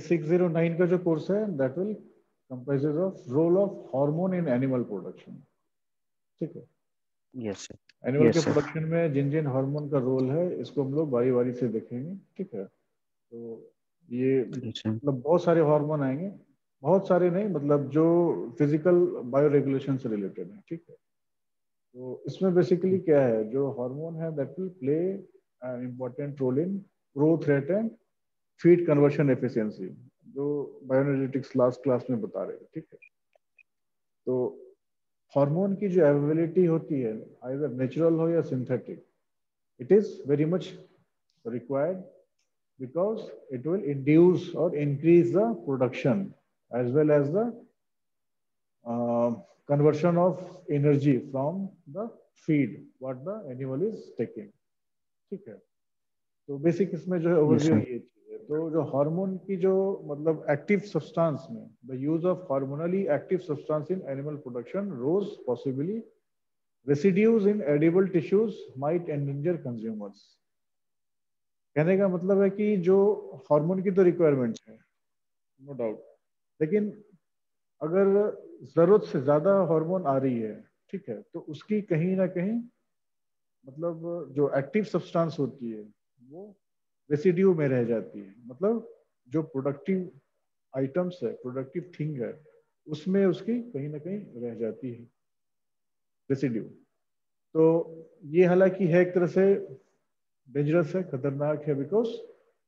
609 का जो कोर्स है that will comprises of role of hormone in animal production. ठीक है, यस सर, एनिमल के यस सर। प्रोडक्शन में जिन जिन हार्मोन का रोल है इसको हम लोग बारी बारी से देखेंगे। ठीक है, तो ये अच्छा, मतलब बहुत सारे हार्मोन आएंगे, बहुत सारे नहीं, मतलब जो फिजिकल बायो रेगुलेशन से रिलेटेड है। ठीक है, तो इसमें बेसिकली क्या है, जो हार्मोन है that will play an important role in growth rate and feed conversion efficiency, जो बायोएनर्जेटिक्स लास्ट क्लास में बता रहे हैं। ठीक है, तो हार्मोन की जो अवेलेबिलिटी होती है आइदर नेचुरल हो या synthetic, it is very much required because it will induce or increase the production as well as the uh, conversion of energy from the feed what the animal is taking। ठीक है, तो basic इसमें जो है yes overview sir. ये चीज है। तो जो हार्मोन की जो मतलब एक्टिव सब्सटेंस में the use of hormonally active substance in animal production rose possibly residues in edible tissues might endanger consumers. कहने का मतलब है कि जो हार्मोन की तो रिक्वायरमेंट है, नो डाउट, लेकिन अगर जरूरत से ज्यादा हार्मोन आ रही है, ठीक है, तो उसकी कहीं ना कहीं मतलब जो एक्टिव सब्सटेंस होती है वो रेसिड्यू में रह जाती है। मतलब जो प्रोडक्टिव आइटम्स है, प्रोडक्टिव थिंग है, उसमें उसकी कहीं ना कहीं रह जाती है रेसिड्यू। तो ये हालांकि है एक तरह से डेंजरस है, खतरनाक है, बिकॉज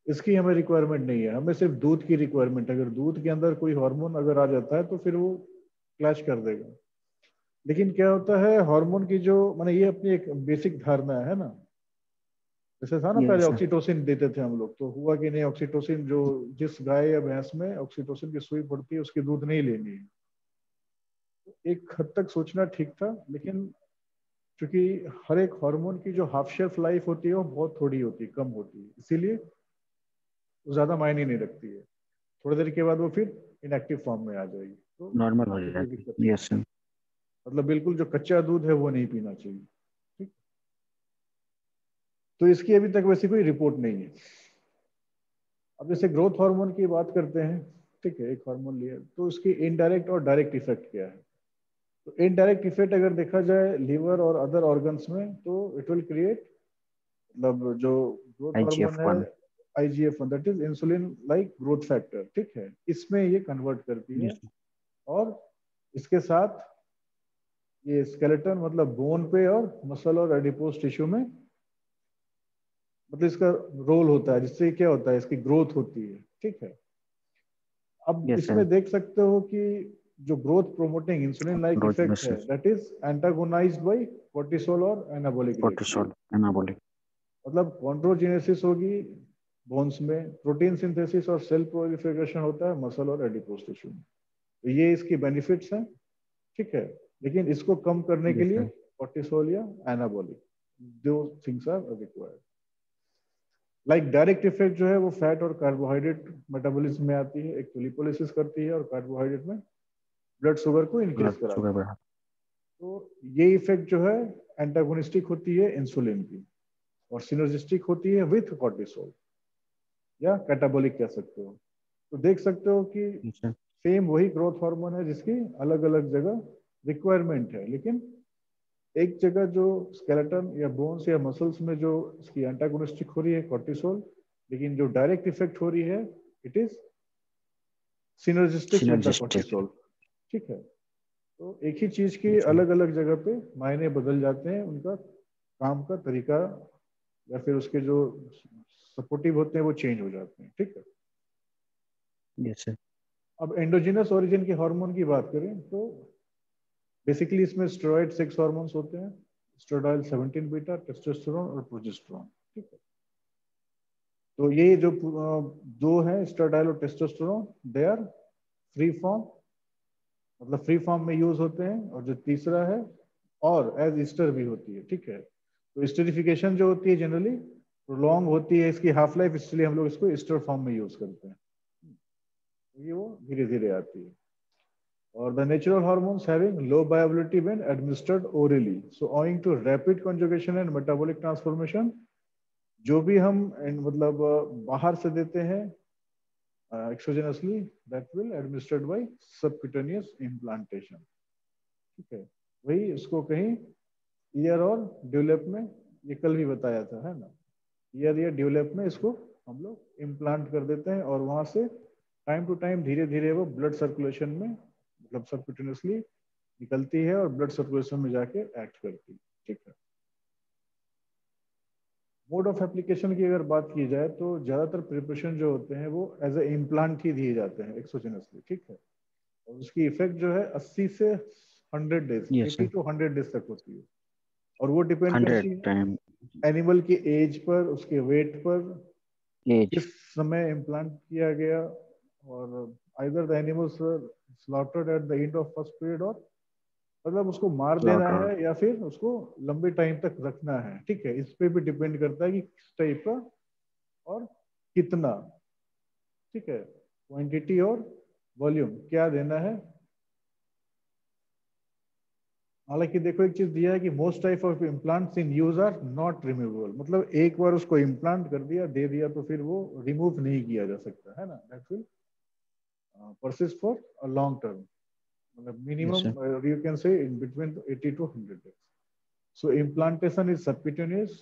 इसकी हमें रिक्वायरमेंट नहीं है, हमें सिर्फ दूध की रिक्वायरमेंट है। अगर दूध के अंदर कोई हार्मोन अगर आ जाता है तो फिर वो क्लैश कर देगा। लेकिन क्या होता है हार्मोन की जो माने ये अपनी एक बेसिक धारणा है ना, जैसे था ना पहले यस सर। ऑक्सीटोसिन देते थे हम लोग, तो हुआ कि नहीं ऑक्सीटोसिन जो जिस गाय या भैंस में ऑक्सीटोसिन की सुई पड़ती है उसकी दूध नहीं लेनी है। तो एक हद तक सोचना ठीक था, लेकिन क्योंकि हर एक हार्मोन की जो हाफ शेल्फ लाइफ होती है वो बहुत थोड़ी होती है, कम होती है, इसीलिए वो ज्यादा मायने नहीं रखती है। थोड़ी देर के बाद वो फिर इनएक्टिव फॉर्म में आ जाएगी, तो नॉर्मल हो उससे कोई दिक्कत जाती है, नहीं यस है। सर। मतलब बिल्कुल जो कच्चा दूध है वो नहीं पीना चाहिए। ठीक, तो इसकी अभी तक वैसी कोई रिपोर्ट नहीं है। अब जैसे ग्रोथ हार्मोन की बात करते हैं, ठीक है, एक हार्मोन लिया तो उसकी इनडायरेक्ट और डायरेक्ट इफेक्ट क्या है। तो इनडायरेक्ट इफेक्ट अगर देखा जाए लीवर और अदर ऑर्गन्स में, तो इट विल क्रिएट, मतलब जो ग्रोथ हार्मोन है IGF-1। IGF one that is insulin like growth factor, ठीक है, इसमें ये कन्वर्ट करती है। यस और इसके साथ ये स्केलेटन मतलब बोन पे और मसल और एडिपोज टिश्यू में मतलब इसका रोल होता है, जिससे क्या होता है इसकी ग्रोथ होती है। ठीक है, अब यस सर। इसमें देख सकते हो कि जो growth promoting insulin like growth effect है muscle. That is antagonized by cortisol और एनाबॉलिक रेट। Cortisol anabolic. मतलब कॉन्ड्रोजेनेसिस होगी बोन्स में, प्रोटीन सिंथेसिस और सेल प्रोलिफरेशन होता है मसल और एडिपोज टिश्यू में। तो ये इसकी बेनिफिट्स हैं। ठीक है, लेकिन इसको कम करने के यस लिए सर। कोर्टिसोल या एनाबॉलिक, दो things are required. Like direct effect जो है वो फैट और कार्बोहाइड्रेट मेटाबॉलिज्म में आती है, एक तो लिपोलिसिस करती है और कार्बोहाइड्रेट में ब्लड शुगर को इंक्रीज ब्लड शुगर कराती है। बढ़ा। तो ये इफेक्ट जो है एंटागोनिस्टिक होती है इंसुलिन की, और सिनर्जिस्टिक होती है विथ कॉर्टिसोल, या कैटाबॉलिक कह सकते हो। तो देख सकते हो कि यस सर। सेम वही ग्रोथ हार्मोन है जिसकी अलग अलग जगह रिक्वायरमेंट है, लेकिन एक जगह जो स्केलेटन या बोन्स या मसल्स में जो इसकी एंटागोनिस्टिक हो रही है कॉर्टिसोल, लेकिन जो डायरेक्ट इफेक्ट हो रही है it is synergistic with the synergistic. Cortisol. ठीक है, तो एक ही चीज के यस सर। अलग अलग जगह पे मायने बदल जाते हैं, उनका काम का तरीका या फिर उसके जो सपोर्टिव होते हैं वो चेंज हो जाते हैं। ठीक है, यस सर। अब एंडोजिनस ओरिजिन के हार्मोन की बात करें तो बेसिकली इसमें स्टेरॉइड 6 हार्मोन्स होते हैं, एस्ट्राडाइल 17 बीटा, टेस्टोस्टेरोन और प्रोजेस्टेरोन। ठीक है, तो ये जो दो है एस्ट्राडाइल और testosterone they are free form, मतलब फ्री फॉर्म में यूज होते हैं। और जो तीसरा है और एज ईस्टर भी होती है। ठीक है, तो स्टेरिफिकेशन जो होती है जनरली प्रोलॉन्ग होती है इसकी हाफ लाइफ, इसलिए हम लोग इसको ईस्टर फॉर्म में यूज करते हैं। ये वो धीरे धीरे आती है। और the natural hormones having low viability when administered orally. So owing to rapid conjugation and metabolic transformation, जो भी हम मतलब बाहर से देते हैं एक्सोजेनसली that will administered by subcutaneous implantation. ठीक है, वही उसको कहीं ईयर और ड्यूलेप में, ये कल भी बताया था, है ना, ईयर या ड्यूलेप में इसको हम लोग इम्प्लांट कर देते हैं और वहां से टाइम टू टाइम धीरे धीरे वो ब्लड सर्कुलेशन में, मतलब सबक्यूटेनियसली निकलती है और ब्लड सर्कुलेशन में जाके एक्ट करती है। ठीक है, मोड ऑफ एप्लीकेशन की अगर बात की जाए तो ज्यादातर प्रिपरेशन जो होते हैं वो एज ए इम्प्लांट ही दिए जाते हैं एक्सोजेनसली। ठीक है, और उसकी इफेक्ट जो है 80 से 100 days, yes 80 sir. To 100 days तक होती है, और वो डिपेंड 100 करती है टाइम एनिमल की एज पर, उसके वेट पर, एज। किस समय इम्प्लांट किया गया, और either the animals slaughtered at the end of first period, और मतलब उसको मार देना स्लॉटर। है या फिर उसको लंबे टाइम तक रखना है। ठीक है, इस पे भी डिपेंड करता है कि किस टाइप का और कितना। ठीक है, क्वांटिटी और वॉल्यूम क्या देना है। हालांकि देखो एक चीज दिया है कि most type of implants in use are not removable, मतलब एक बार उसको इम्प्लांट कर दिया, दे दिया, तो फिर वो रिमूव नहीं किया जा सकता, है ना, that will persist for a long term, yes minimum sir. you can say in between 80 to 100 days. So implantation is subcutaneous,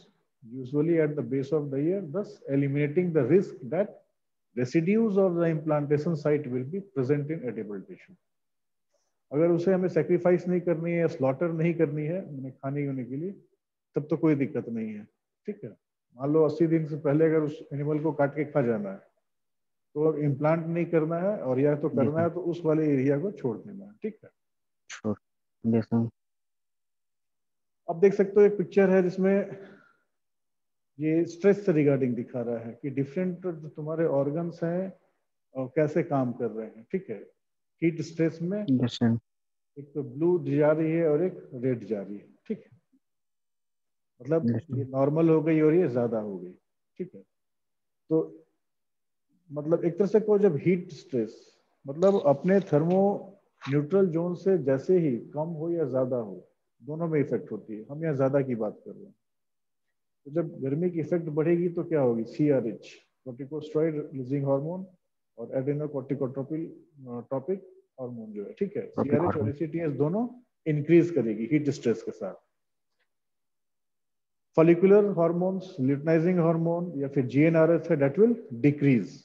usually at the base of the ear, thus eliminating the risk that residues of the implantation site will be present in edible tissue. अगर उसे हमें sacrifice नहीं करनी है, slaughter नहीं करनी है मैंने खाने होने के लिए, तब तो कोई दिक्कत नहीं है। ठीक है, मान लो 80 दिन से पहले अगर उस एनिमल को काट के खा जाना है, तो इम्प्लांट नहीं करना है, और या तो यस करना सर। है तो उस वाले एरिया को छोड़ देना है। ठीक है, श्योर। Yes sir. अब देख सकते हो एक पिक्चर है जिसमें ये स्ट्रेस से रिगार्डिंग दिखा रहा है कि डिफरेंट जो तुम्हारे ऑर्गन्स हैं और कैसे काम कर रहे हैं। ठीक है, हीट स्ट्रेस में यस सर। एक तो ब्लू जा रही है और एक रेड जा रही है। ठीक है, मतलब यस ये सर। नॉर्मल हो गई और ये ज्यादा हो गई। ठीक है, तो मतलब एक तरह से को जब हीट स्ट्रेस मतलब अपने थर्मो न्यूट्रल जोन से जैसे ही कम हो या ज्यादा हो, दोनों में इफेक्ट होती है। हम यहाँ ज्यादा की बात कर रहे हैं, तो जब गर्मी की इफेक्ट बढ़ेगी तो क्या होगी, सीआरएच, कोर्टिकोस्टेरॉइड रिलीजिंग हार्मोन, और एड्रेनोकोर्टिकोट्रोपिक टॉपिक हार्मोन जो है, ठीक है, टॉपिक सीआरएच और हार्मोन। एसीटीएस दोनों इंक्रीज करेगी हीट स्ट्रेस के साथ। फॉलिकुलर हार्मोन्स, ल्यूटिनाइजिंग हार्मोन या फिर जीएनआरएच है, दैट विल डिक्रीज।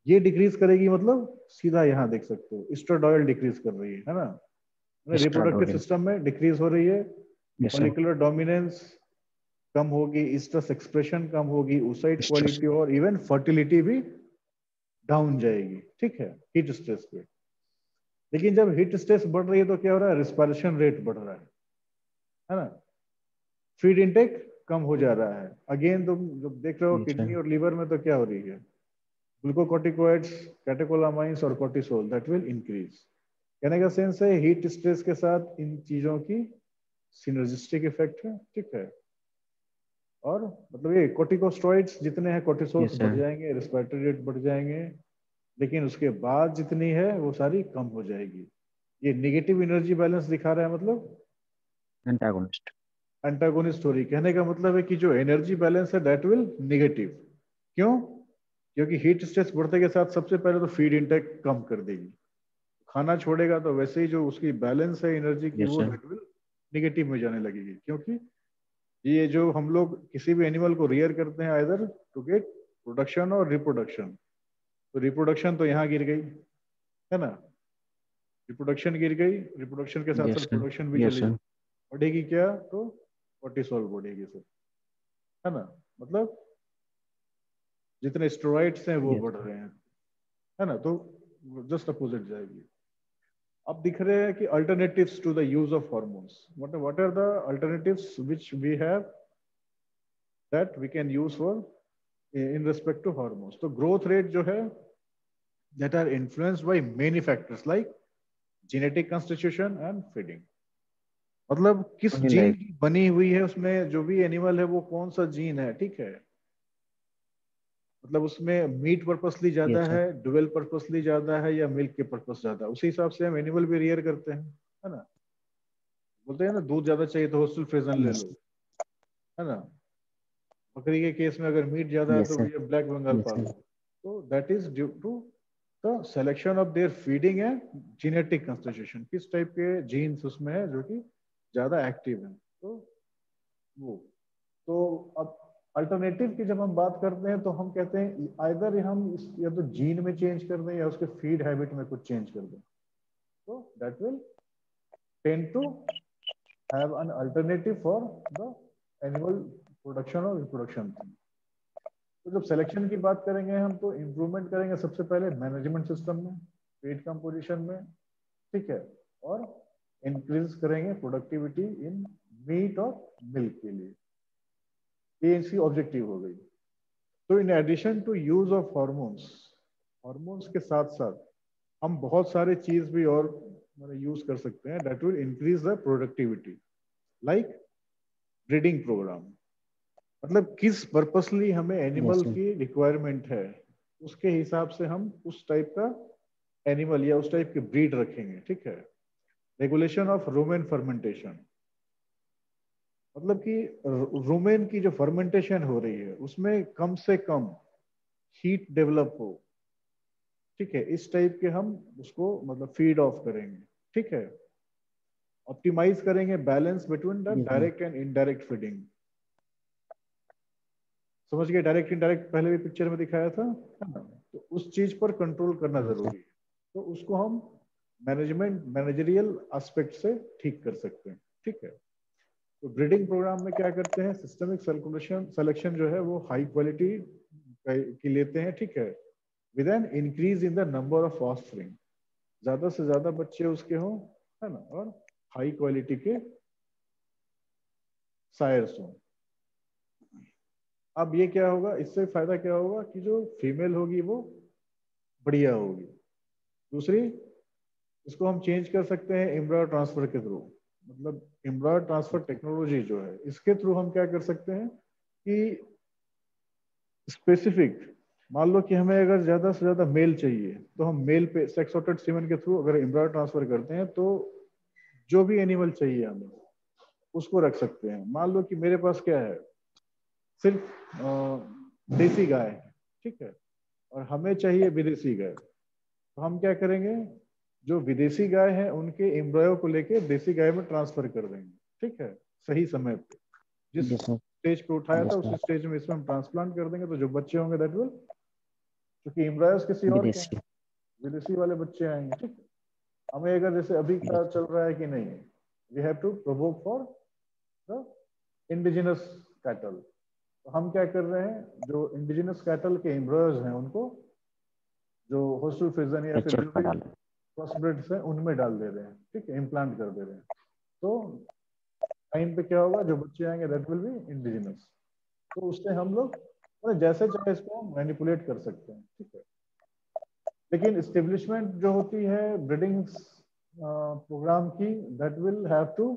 ये डिक्रीज करेगी मतलब सीधा यहाँ देख सकते हो एस्ट्राडॉयल डिक्रीज कर रही है ना, रिप्रोडक्टिव एस्ट्राडोलिन। सिस्टम में डिक्रीज हो रही है। Yes sir. फॉलिकुलर डोमिनेंस कम होगी, इस्ट्रस एक्सप्रेशन कम होगी, oocyte स्ट्रेस। क्वालिटी और इवन फर्टिलिटी भी डाउन जाएगी। ठीक है, हीट स्ट्रेस पे। लेकिन जब हीट स्ट्रेस बढ़ रही है तो क्या हो रहा है, रिस्पायरेशन रेट बढ़ रहा है ना, फीड इनटेक कम हो जा रहा है। अगेन तुम जब देख रहे हो यस किडनी सर। और लीवर में तो क्या हो रही है, ग्लूकोकॉर्टिकोइड्स, कैटेकोलामाइंस और कोर्टिसोल दैट विल इंक्रीज। कहने का सेंस है हीट स्ट्रेस के साथ इन चीजों की सिनर्जिस्टिक इफेक्ट है। ठीक है, और मतलब ये कोर्टिकोस्टेरॉइड्स जितने हैं कोर्टिसोल्स यस बढ़ सर। जाएंगे, रेस्पिरेटरी रेट बढ़ जाएंगे, लेकिन उसके बाद जितनी है वो सारी कम हो जाएगी। ये नेगेटिव एनर्जी बैलेंस दिखा रहा है, मतलब एंटागोनिस्ट। Antagonist story. कहने का मतलब है कि जो एनर्जी बैलेंस है दैट विल नेगेटिव। क्यों? क्योंकि हीट स्ट्रेस बढ़ने के साथ सबसे पहले तो फीड इंटेक कम कर देगी, खाना छोड़ेगा तो वैसे ही जो उसकी बैलेंस है एनर्जी की यस वो सर। दैट विल निगेटिव में जाने लगेगी। क्योंकि ये जो हम लोग किसी भी एनिमल को रियर करते हैं आइदर टू गेट प्रोडक्शन और रिप्रोडक्शन, तो रिप्रोडक्शन तो यहाँ गिर गई, है ना, रिप्रोडक्शन गिर गई, रिप्रोडक्शन के साथ यस साथ सर। प्रोडक्शन भी यस चली गई, सर। बढ़ेगी क्या, तो कोर्टिसोल बढ़ेगी सर, है ना, मतलब जितने स्टेरॉइड्स हैं वो यस बढ़ सर। रहे हैं, है ना, तो जस्ट अपोजिट जाएगी। अब दिख रहे हैं कि alternatives to the use of hormones, what are the alternatives which we have that we can use for in respect to hormones. तो ग्रोथ रेट जो है that are influenced by many factors like genetic constitution and feeding। मतलब किस only gene like. की बनी हुई है उसमें, जो भी एनिमल है वो कौन सा जीन है। ठीक है, मतलब उसमें मीट पर्पसली ज्यादा यस सर। है, डुअल पर्पसली ज्यादा है, या मिल्क के पर्पस ज्यादा, उसी हिसाब से हम एनिमल भी रियर करते हैं, है ना। बोलते हैं ना दूध ज्यादा चाहिए तो होस्टल फ्रिजन ले यस। लो, है ना। बकरी के केस में अगर मीट ज्यादा है यस तो सर। भैया ब्लैक बंगाल यस सर। पालो, तो that is due to the selection of their feeding and genetic constitution, किस टाइप के जीन्स उसमें है जो कि ज्यादा एक्टिव है। तो वो, तो अब अल्टरनेटिव की जब हम बात करते हैं तो हम कहते हैं आइदर हम या तो जीन में चेंज कर दें या उसके फीड हैबिट में कुछ चेंज कर दें, तो that will tend to have an alternative for the animal production और रिप्रोडक्शन। तो जब सिलेक्शन की बात करेंगे हम तो इम्प्रूवमेंट करेंगे सबसे पहले मैनेजमेंट सिस्टम में, फीड कंपोजिशन में, ठीक है, और इंक्रीज करेंगे प्रोडक्टिविटी इन मीट और मिल्क के लिए, ये इसकी ऑब्जेक्टिव हो गई। तो in addition to use of hormones, hormones के साथ साथ हम बहुत सारे चीज भी और यूज कर सकते हैं that will increase the productivity, like breeding programme. मतलब किस पर्पसली हमें एनिमल Yes, sir. की रिक्वायरमेंट है, उसके हिसाब से हम उस टाइप का एनिमल या उस टाइप की ब्रीड रखेंगे, ठीक है। रेगुलेशन ऑफ रूमेन फर्मेंटेशन, मतलब कि रूमेन की जो फर्मेंटेशन हो रही है उसमें कम से कम हीट डेवलप हो, ठीक है, इस टाइप के हम उसको मतलब फीड ऑफ करेंगे, ठीक है। ऑप्टिमाइज करेंगे balance between the Yes, sir. Direct and indirect feeding. समझ गए, डायरेक्ट इनडायरेक्ट पहले भी पिक्चर में दिखाया था, है ना? तो उस चीज पर कंट्रोल करना Yes, sir. जरूरी है। तो उसको हम मैनेजरियल एस्पेक्ट से ठीक कर सकते हैं, ठीक है। तो ब्रीडिंग प्रोग्राम में क्या करते हैं, सिस्टमिक सर्कुलेशन सिलेक्शन जो है वो हाई क्वालिटी की लेते हैं, ठीक है, with an increase in the number of offspring, ज्यादा से ज्यादा बच्चे उसके हों, है ना, और हाई क्वालिटी के सायर्स हों। अब ये क्या होगा, इससे फायदा क्या होगा कि जो फीमेल होगी वो बढ़िया होगी। दूसरी, इसको हम चेंज कर सकते हैं एम्ब्रॉय ट्रांसफर के थ्रू, मतलब एम्ब्रॉय ट्रांसफर टेक्नोलॉजी जो है इसके थ्रू हम क्या कर सकते हैं कि स्पेसिफिक, मान लो कि हमें अगर ज्यादा से ज्यादा मेल चाहिए तो हम मेल पे सेक्स ऑर्टेड सीमेन के थ्रू अगर एम्ब्रॉय ट्रांसफर करते हैं तो जो भी एनिमल चाहिए हमें उसको रख सकते हैं। मान लो कि मेरे पास क्या है, सिर्फ देसी गाय है, ठीक है, और हमें चाहिए विदेशी गाय, तो हम क्या करेंगे, जो विदेशी गाय है उनके एम्ब्रॉयो को लेके देसी गाय में ट्रांसफर कर देंगे, ठीक है, सही समय पे जिस Yes, sir. स्टेज पे उठाया था Yes, उसी sir. स्टेज में इसमें हम ट्रांसप्लांट कर देंगे, तो जो बच्चे होंगे दैट विल, क्योंकि एम्ब्रॉयस किसी और के हैं, विदेशी. विदेशी वाले बच्चे आएंगे, ठीक है। हमें अगर जैसे अभी का Yes, चल रहा है कि नहीं, we have to provoke for the indigenous cattle, तो हम क्या कर रहे हैं, जो इंडिजिनस कैटल के एम्ब्रॉयज हैं उनको जो होस्टल फ्रिजन या फिर कच्चे जो पर भी डाल. क्रॉसब्रेड्स हैं उनमें डाल दे रहे हैं, ठीक है, इम्प्लांट कर दे रहे हैं। तो टाइम पे क्या होगा, जो बच्चे आएंगे दैट विल बी इंडिजिनस, तो उससे हम लोग मतलब जैसे चाहे इसको मैनिपुलेट कर सकते हैं, ठीक है। लेकिन स्टेब्लिशमेंट जो होती है ब्रीडिंग प्रोग्राम की, दैट विल हैव टू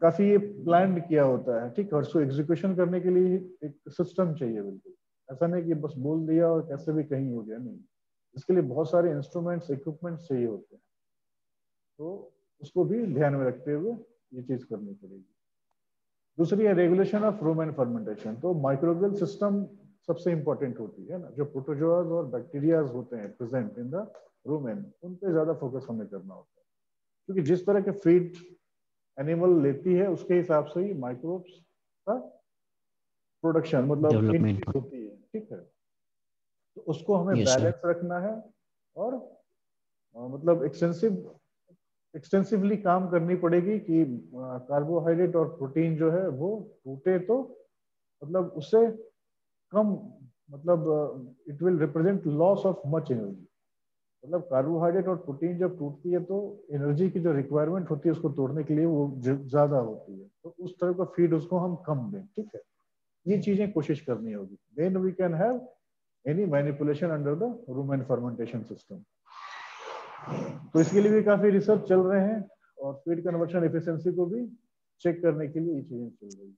काफी प्लान किया होता है, ठीक है, और उसको एग्जीक्यूशन करने के लिए एक सिस्टम चाहिए, बिल्कुल ऐसा नहीं कि बस बोल दिया और कैसे भी कहीं हो गया, नहीं, इसके लिए बहुत सारे इंस्ट्रूमेंट्स इक्विपमेंट्स चाहिए होते हैं, तो उसको भी ध्यान में रखते हुए ये चीज करनी पड़ेगी। दूसरी है रेगुलेशन ऑफ रूमेन फर्मेंटेशन, तो माइक्रोबियल सिस्टम सबसे इंपॉर्टेंट होती है ना, जो प्रोटोजोआज और बैक्टीरियाज होते हैं प्रेजेंट इन द रूमेन, उन पे ज्यादा फोकस हमें करना होता है, क्योंकि जिस तरह के फीड एनिमल लेती है उसके हिसाब से ही माइक्रोब्स का प्रोडक्शन मतलब डेवलपमेंट. इंक्रीज होती है, ठीक है। तो उसको हमें Yes, sir. बैलेंस रखना है, और मतलब एक्सटेंसिवली काम करनी पड़ेगी कि कार्बोहाइड्रेट और प्रोटीन जो है वो टूटे तो मतलब उससे कम, मतलब it will represent loss of much energy, मतलब कार्बोहाइड्रेट और प्रोटीन जब टूटती है तो एनर्जी की जो रिक्वायरमेंट होती है उसको तोड़ने के लिए वो ज्यादा होती है, तो उस तरह का फीड उसको हम कम दें, ठीक है। ये चीजें कोशिश करनी होगी, then we can have any manipulation under the rumen fermentation system. तो इसके लिए भी काफी रिसर्च चल रहे हैं, और फीड कन्वर्शन एफिशिएंसी को भी चेक करने के लिए ये चीजें चल रही है।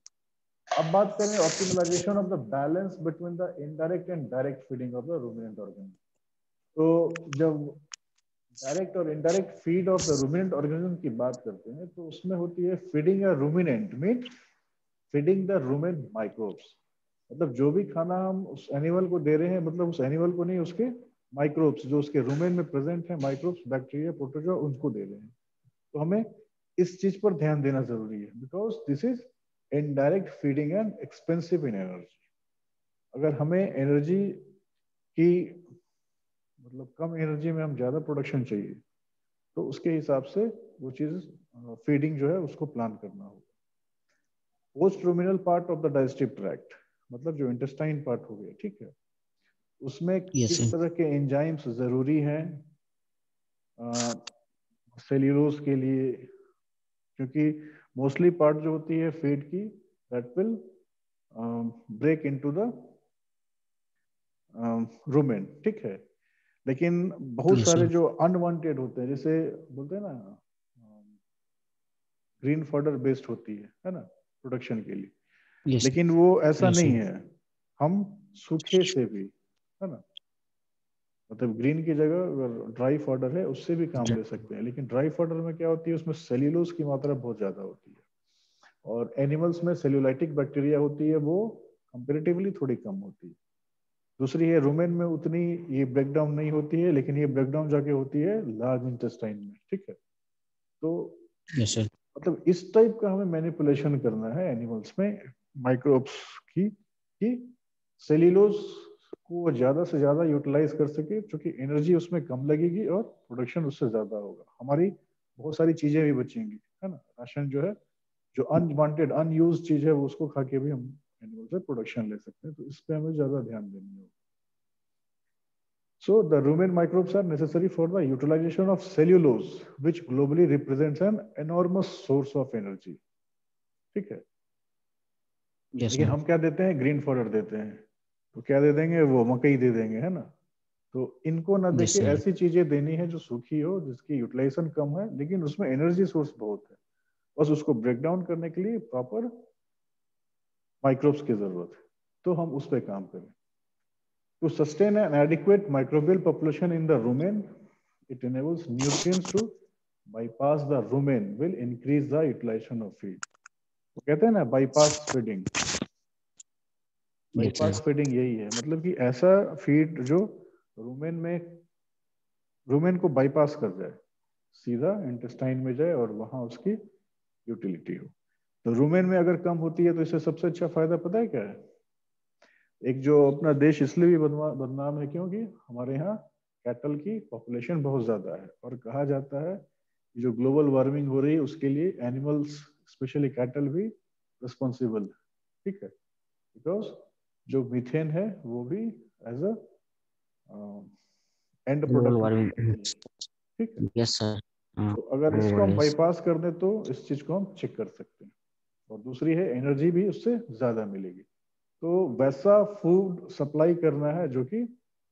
अब बात करें optimisation of the balance between the indirect and direct feeding of the ruminant organism. तो जब डायरेक्ट और indirect feed of the ruminant organism की बात करते हैं तो उसमें होती है feeding a ruminant mean feeding the rumen microbes, मतलब जो भी खाना हम उस एनिमल को दे रहे हैं, मतलब उस एनिमल को नहीं, उसके माइक्रोब्स जो उसके रूमेन में प्रेजेंट है, माइक्रोब्स, बैक्टीरिया, प्रोटोजोआ, उनको दे रहे हैं। तो हमें इस चीज पर ध्यान देना जरूरी है, because this is indirect feeding and expensive in energy. अगर हमें एनर्जी की मतलब कम एनर्जी में हम ज्यादा प्रोडक्शन चाहिए, तो उसके हिसाब से वो चीज फीडिंग जो है उसको प्लान करना होगा। Post ruminal part of the digestive tract, मतलब जो इंटेस्टाइन पार्ट हो गया, ठीक है, उसमें यस किस सर। तरह के एंजाइम्स जरूरी हैं सेल्यूलोज के लिए, क्योंकि मोस्टली पार्ट जो होती है फीड की, that will break into the rumen, ठीक है। लेकिन बहुत यस सारे सर। जो अनवांटेड होते हैं, जैसे बोलते हैं ना ग्रीन फॉडर बेस्ड होती है ना, प्रोडक्शन के लिए, यस लेकिन वो ऐसा यस नहीं सर। है। हम सूखे से भी, है ना, मतलब ग्रीन की जगह अगर ड्राई फॉडर है उससे भी काम ले सकते हैं, लेकिन ड्राई फॉडर में क्या होती है, उसमें सेल्यूलोज की मात्रा बहुत ज्यादा होती है, और एनिमल्स में सेल्यूलाइटिक बैक्टीरिया होती है, वो कंपेरेटिवली थोड़ी कम होती है। दूसरी है रुमेन में उतनी ये ब्रेकडाउन नहीं होती है, लेकिन ये ब्रेकडाउन जाके होती है लार्ज इंटेस्टाइन में, ठीक है। तो यस सर। मतलब इस टाइप का हमें मैनिपुलेशन करना है एनिमल्स में माइक्रोब्स की, कि सेल्यूलोज को ज्यादा से ज्यादा यूटिलाइज कर सके, क्योंकि एनर्जी उसमें कम लगेगी और प्रोडक्शन उससे ज्यादा होगा, हमारी बहुत सारी चीजें भी बचेंगी, है ना। राशन जो है, जो अनवांटेड अनयूज चीज है, वो उसको खा के भी हम एनिमल से प्रोडक्शन ले सकते हैं, तो इस पे हमें ज्यादा ध्यान देनी होगी। So the rumen microbes are necessary for the utilization of cellulose, which globally represents an enormous source of energy. ठीक है। यस लेकिन सर। हम क्या देते हैं, ग्रीन फॉडर देते हैं, तो क्या दे देंगे, वो मकई दे देंगे, है ना। तो इनको ना यस देके सर। ऐसी चीजें देनी है जो सूखी हो, जिसकी यूटिलाइजेशन कम है, लेकिन उसमें एनर्जी सोर्स बहुत है, बस उसको ब्रेक डाउन करने के लिए प्रॉपर माइक्रोब्स की जरूरत है, तो हम उस पर काम करें। To sustain an adequate microbial population in the rumen, it enables nutrients to bypass the rumen, will increase the utilization of feed. तो कहते हैं ना bypass feeding, yes bypass sir. feeding यही है, मतलब कि ऐसा फीड जो रुमेन में, रुमेन को बाईपास कर जाए, सीधा इंटेस्टाइन में जाए और वहां उसकी यूटिलिटी हो। तो रुमेन में अगर कम होती है, तो इससे सबसे अच्छा फायदा पता है क्या है? एक जो अपना देश इसलिए भी बदनाम है, क्योंकि हमारे यहाँ कैटल की पॉपुलेशन बहुत ज्यादा है, और कहा जाता है कि जो ग्लोबल वार्मिंग हो रही है उसके लिए एनिमल्स, स्पेशली कैटल भी रिस्पॉन्सिबल है, ठीक है। बिकॉज जो मीथेन है वो भी as a end global product warming. निकलती है, ठीक है। Yes sir. हाँ। तो अगर इसको हम यस। बाईपास कर दें, तो इस चीज को हम चेक कर सकते हैं, और दूसरी है एनर्जी भी उससे ज्यादा मिलेगी। तो वैसा फूड सप्लाई करना है जो कि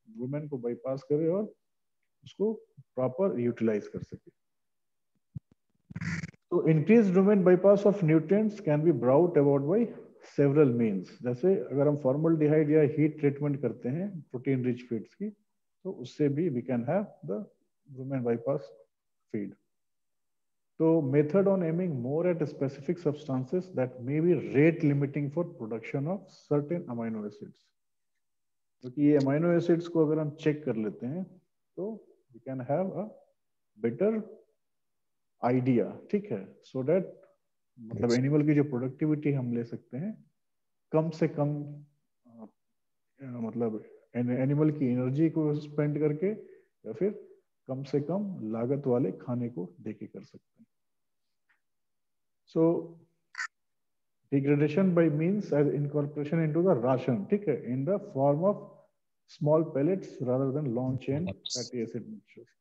वुमेन को बाईपास करे और उसको प्रॉपर यूटिलाइज कर सके। तो increase women bypass of nutrients can be brought about by several means. जैसे अगर हम फॉर्मल्डिहाइड या हीट ट्रीटमेंट करते हैं प्रोटीन रिच फीड्स की, तो उससे भी we can have the rumen bypass feed. तो method on aiming more at specific substances that may be rate limiting for production of certain amino acids. क्योंकि ये अमाइनो एसिड्स को अगर हम चेक कर लेते हैं, तो we can have a better idea, ठीक है, सो दैट मतलब एनिमल की जो प्रोडक्टिविटी हम ले सकते हैं कम से कम, मतलब एनिमल की एनर्जी को स्पेंड करके, या फिर कम से कम लागत वाले खाने को देके कर सकते हैं। सो degradation by means as incorporation into the ration, ठीक है, in the form of small pellets rather than long chain fatty acid mixtures।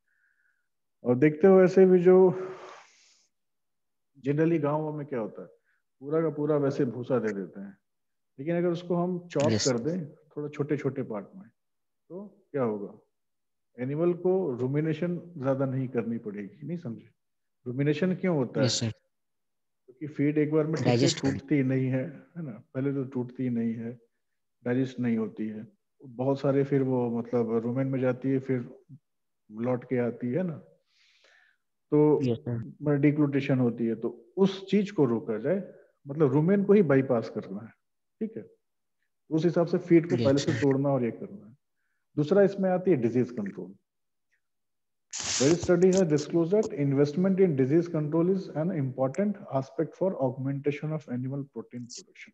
और देखते हो ऐसे भी जो जनरली गांवों में क्या होता है, पूरा का पूरा वैसे भूसा दे देते हैं, लेकिन अगर उसको हम चॉप यस। कर दें थोड़ा छोटे छोटे पार्ट में, तो क्या होगा, एनिमल को रुमिनेशन ज्यादा नहीं करनी पड़ेगी, नहीं समझे। रुमिनेशन क्यों होता यस है? सर। क्योंकि फीड एक बार में ठीक से डाइजेस्ट कर। टूटती नहीं है ना, पहले तो टूटती ही नहीं है, डाइजेस्ट नहीं होती है, बहुत सारे फिर वो मतलब रुमेन में जाती है, फिर लौट के आती है ना, यस सर। तो डिग्लूटेशन होती है, तो उस चीज को रोका जाए, मतलब रुमेन को ही बाईपास करना है, ठीक है। उस हिसाब से फीड को Yes, पहले से sir. तोड़ना और ये करना है। दूसरा इसमें आती है disease control. Various study has disclosed that investment in disease control is an important aspect for augmentation of animal protein production.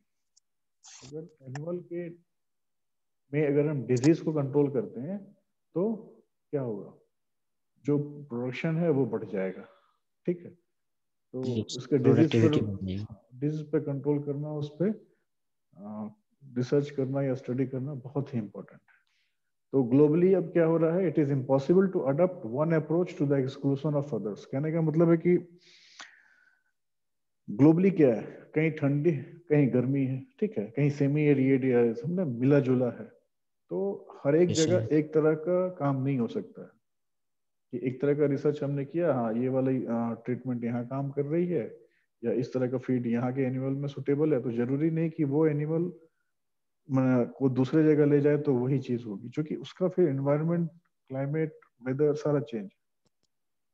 अगर एनिमल के में अगर हम डिजीज को कंट्रोल करते हैं तो क्या होगा, जो प्रोडक्शन है वो बढ़ जाएगा। ठीक है, तो Yes. उसके Productivity बढ़ जाएगी. डिजीज पे कंट्रोल करना, उस पे रिसर्च करना या स्टडी करना बहुत ही इंपॉर्टेंट है। तो ग्लोबली अब क्या हो रहा है, it is impossible to adopt one approach to the exclusion of others. कहने का मतलब है कि ग्लोबली क्या है, कहीं ठंडी कहीं गर्मी है, ठीक है, कहीं सेमी एरिड या समझे मिला जुला है। तो हर एक Yes, sir. जगह एक तरह का काम नहीं हो सकता है कि एक तरह का रिसर्च हमने किया, हाँ ये वाली ट्रीटमेंट यहाँ काम कर रही है या इस तरह का फीड यहाँ के एनिमल में सुटेबल है, तो जरूरी नहीं कि वो एनिमल को दूसरे जगह ले जाए तो वही चीज होगी, क्योंकि उसका फिर एनवायरनमेंट, क्लाइमेट, वेदर सारा change,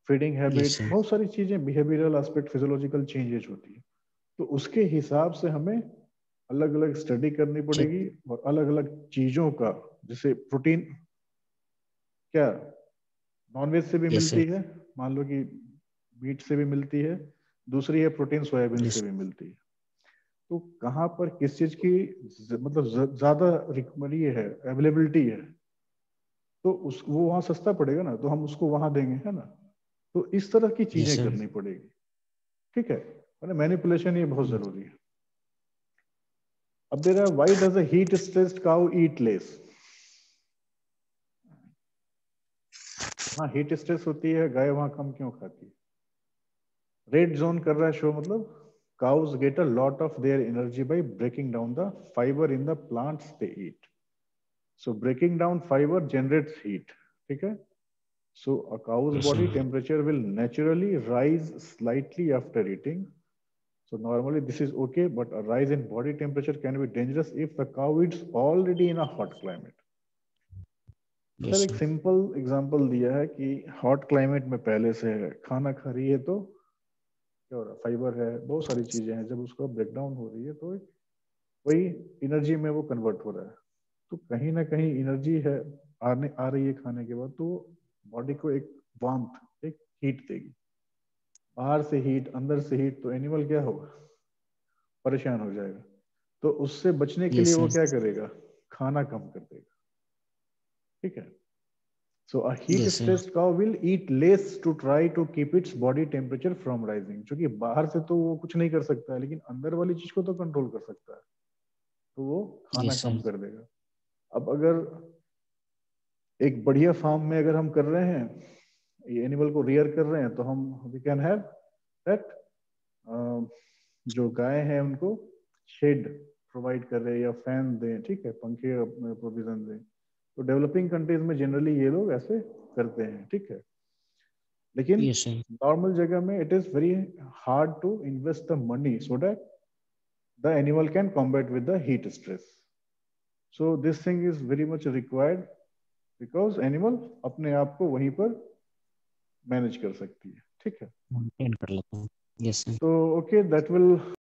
feeding Yes, habit, sir. बहुत सारी चीजें, बिहेवियरल एस्पेक्ट, फिजियोलॉजिकल चेंजेस होती है। तो उसके हिसाब से हमें अलग अलग स्टडी करनी Check. पड़ेगी और अलग अलग चीजों का, जैसे प्रोटीन क्या नॉनवेज से भी Yes, sir. मिलती है, मान लो कि मीट से भी मिलती है, दूसरी है प्रोटीन सोयाबीन से Yes. भी मिलती है। तो कहाँ पर किस चीज की मतलब ज्यादा ये है, अवेलेबिलिटी है, तो उस वो वहां सस्ता पड़ेगा ना, तो हम उसको वहां देंगे, है ना। तो इस तरह की Yes, चीजें sir. करनी पड़ेगी। ठीक है, मैनिपुलेशन ये बहुत Yes. जरूरी है। अब दे रहा है, why does a heat stressed cow eat less. हाँ हीट स्ट्रेस होती है, गाय वहां कम क्यों खाती है। रेड जोन कर रहा है शो, मतलब cows get a lot of their energy by breaking down the fiber in the plants they eat. So breaking down fiber generates heat. ठीक है, so a cow's Yes, sir. body temperature will naturally rise slightly after eating. So normally this is okay, but a rise in body temperature can be dangerous if the cow eats already in a hot climate. Yes, sir एक sir. Simple example दिया है कि hot climate में पहले से खाना खा रही है, तो क्या हो रहा है, फाइबर है, बहुत सारी चीजें हैं, जब उसको ब्रेक डाउन हो रही है तो वही एनर्जी में वो कन्वर्ट हो रहा है। तो कहीं ना कहीं एनर्जी है आने आ रही है खाने के बाद, तो बॉडी को एक वार्मथ, एक हीट देगी, बाहर से हीट अंदर से हीट, तो एनिमल क्या होगा, परेशान हो जाएगा। तो उससे बचने के लिए Yes, वो sir. क्या करेगा, खाना कम कर देगा। ठीक है, so a heat Yes, sir. stressed cow will eat less to try to keep its body temperature from rising। क्योंकि बाहर से तो वो कुछ नहीं कर सकता है, लेकिन अंदर वाली चीज को तो कंट्रोल कर सकता है, तो वो खाना Yes, कम sir. कर देगा। अब अगर एक बढ़िया फार्म में अगर हम कर रहे हैं, ये एनिमल को रियर कर रहे हैं, तो हम वी कैन हैव दैट, जो गाय हैं उनको शेड प्रोवाइड कर रहे हैं या फैन दें, ठीक है, पंखे प्रोविजन दें। तो डेवलपिंग कंट्रीज में जनरली ये लोग ऐसे करते हैं। ठीक है, लेकिन Yes, sir. नॉर्मल जगह में it is very hard to invest the money so that the animal can combat with the heat stress. So this thing is very much required, because animal अपने आप को वहीं पर मैनेज कर सकती है। ठीक है, Maintain कर लेता हूँ. Yes, sir. तो ओके दैट विल